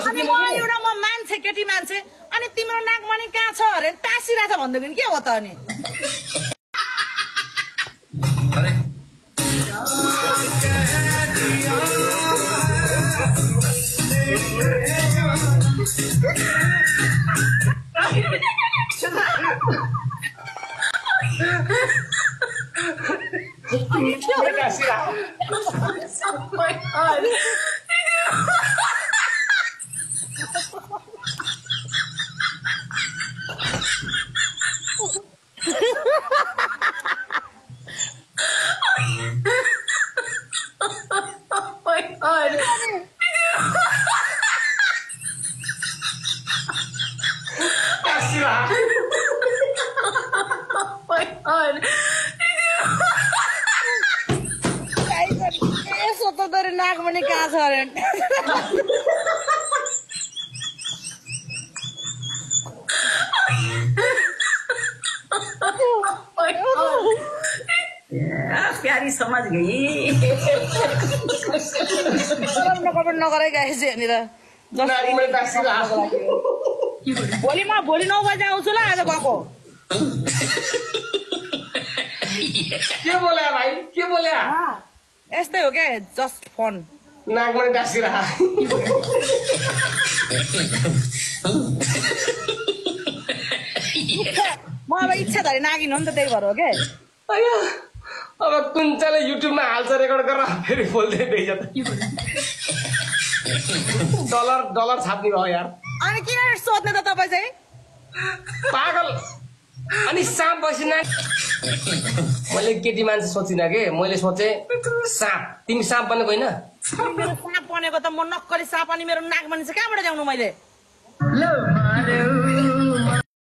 सुत्ने म एउटा म मान्छे केटी मान्छे अनि तिम्रो नागमणि कहाँ छ अरे टाँसिरहेछ भन्दैन के हो त अनि नागमणि कहाँ छ अरे प्यारी समझ गई नगरे गाएछ यहाँनिर भोलि 9 बजे आउँछु ल आज गएको के बोल्या भाइ के बोल्या यस्तै हो क्या जस्ट फन नागमणि टाँसिरह म अब इच्छाधरी नागिन हो नि त त्यही भएर हो क्या अब कुन्चाले युट्युबमा हाल्छ रेकर्ड गरेर फेरि बोल्दै देख्छ त डलर छाप्ने भयो यार अनि किन सोध्ने त तपाईँ चाहिँ पागल अनि साँप बसिना मैले केटी मान्छे सोचिनँ के मैले सोचे साँप तिमी साँप बनेको होइन मेरो साँप बनेको त म नक्कली साँप अनि मेरो नागमणि चाहिँ कहाँबाट ल्याउनु मैले लो